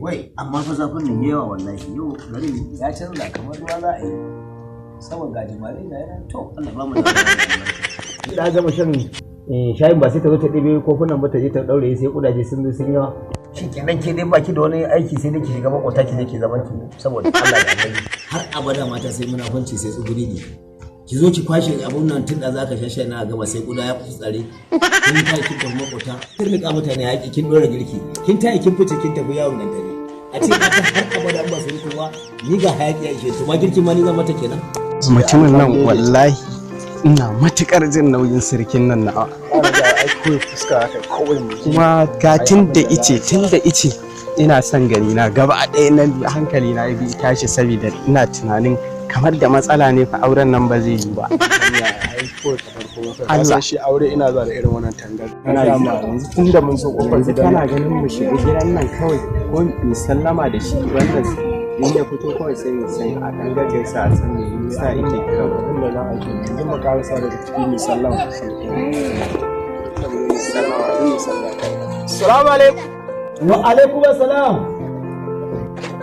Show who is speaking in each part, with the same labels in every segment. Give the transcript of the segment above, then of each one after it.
Speaker 1: wai amma fa zafin nan yawa wallahi yau garin ya canza kamar ruwa za a yi saboda gajimare na yana to Allah ba mu da gama shan shayin ba sai ta zo ta ɗebe kofunan ba ta je ta ɗaure sai kudaje sun zo sun yawa shi kenan ke dai baki da wani aiki sai dai ki shiga makota ki je ki zaman ki saboda Allah da Allah har abada mata sai munafunci sai tsuguri ne ki zo ki kwashe abun nan tun da zaka shashe na gaba sai kuda ya fi tsare kin tayi kin tafi makota kin rika mutane haƙi kin dora girki kin tayi kin fice kin tafi yawon nan dare a ce ka har abada ba sai kuma ni ga haƙi ya ishe to ma girkin ma ni zan mata kenan
Speaker 2: mutumin nan wallahi ina matukar jin nauyin sirkin nan na kuma ga tun da ice ina son gani na gaba ɗaya na hankali na bi tashi saboda ina tunanin kamar da matsala ne fa auren nan ba zai yi ba.
Speaker 3: Allah shi aure ina za da irin wannan tangar. Ana yi yanzu tun da mun so kofar gidan.
Speaker 2: Kana ganin mu shiga gidan nan kawai ko mu sallama da shi wannan in ya fito kawai sai a kan gaggaisa a san me yasa yake kira
Speaker 3: abin da za a yi yanzu mu karasa daga cikin mu sallama.
Speaker 1: Assalamu alaikum. Wa alaikum assalam.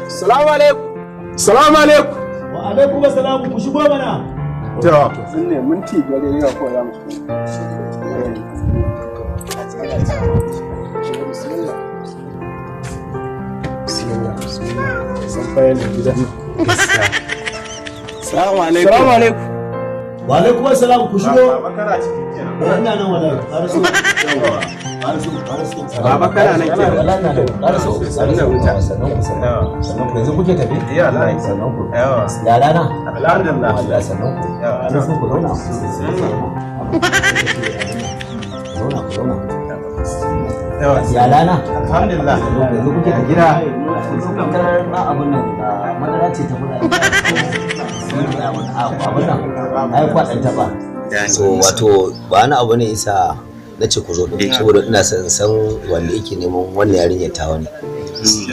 Speaker 3: Assalamu alaikum. Assalamu alaikum.
Speaker 1: Wa alaikum assalam ku shigo mana.
Speaker 3: To sun ne minti biyar ne ko za mu
Speaker 2: Assalamu alaikum. Assalamu alaikum.
Speaker 1: Wa alaikum assalam ku shigo.
Speaker 3: Bakara cikin kenan.
Speaker 1: Ina nan wallahi. Harasu.
Speaker 2: Baba kana nan kenan.
Speaker 1: Wallahi na nan. Harasu. Sannan ku yanzu kuke tafi?
Speaker 3: Iya wallahi.
Speaker 1: Sannan ku.
Speaker 3: Yawa.
Speaker 1: Ya rana.
Speaker 3: Alhamdulillah.
Speaker 1: Allah sannan ku. Harasu ku zauna. Zauna.
Speaker 3: Yawa.
Speaker 1: Ya rana.
Speaker 3: Alhamdulillah.
Speaker 1: Yanzu kuke a gida. Na abun nan madara ce ta fada. Abun nan ai kwaɗan taɓa. So wato ba wani abu ne isa na ce ku zo din saboda ina san wanda yake neman wannan yarinyar ta wani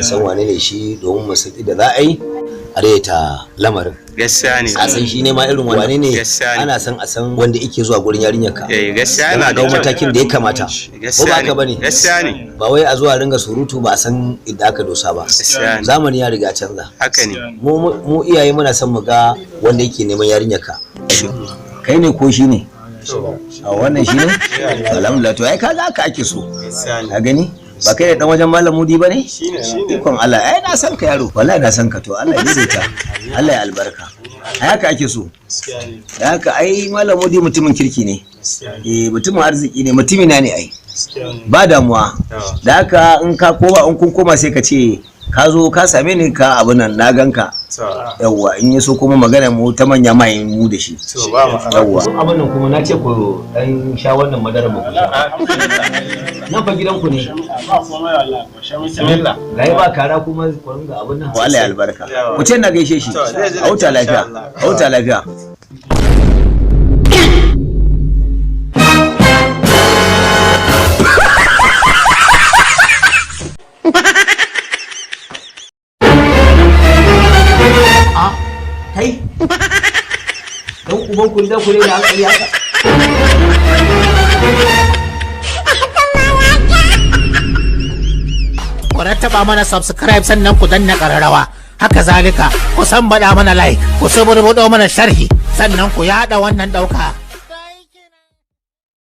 Speaker 1: san wane ne shi domin mu saki da za a yi a ta lamarin
Speaker 4: gaskiya ne
Speaker 1: a san shi ne ma irin wane ne ana san a san wanda yake zuwa gurin yarinyar ka
Speaker 4: gaskiya
Speaker 1: ne ga matakin da ya kamata ko ba haka bane
Speaker 4: gaskiya ne
Speaker 1: ba wai a zuwa ringa surutu ba a san idan aka dosa ba zamani ya riga canza
Speaker 4: haka ne
Speaker 1: mu iyaye muna son mu ga wanda yake neman yarinyar ka kai ne ko shi ne a wannan shi ne alhamdulillah to ai kaga haka ake so ka gani ba kai da dan wajen malam mudi bane ikon Allah ai na san ka yaro wallahi na san ka to Allah ya daidaita Allah ya albarka ai haka ake so da haka ai malam mudi mutumin kirki ne mutumin arziki ne mutumina ne ai ba damuwa da haka in ka koma in kun koma sai ka ce ka zo ka same ni ka abu nan na ganka yawwa in yaso kuma magana mu ta manya mai mu da shi yawwa abin nan kuma na ce ku dan sha wannan madara mu nan fa gidan ku ne gai ba kara kuma ku ringa abin nan wallahi albarka ku ce na gaishe shi a huta lafiya kai dan uban ku da kure da hankali haka
Speaker 5: ku rattaba mana subscribe sannan ku danna kararrawa haka zalika ku san bada mana like ku saburbudo mana sharhi sannan ku yada wannan dauka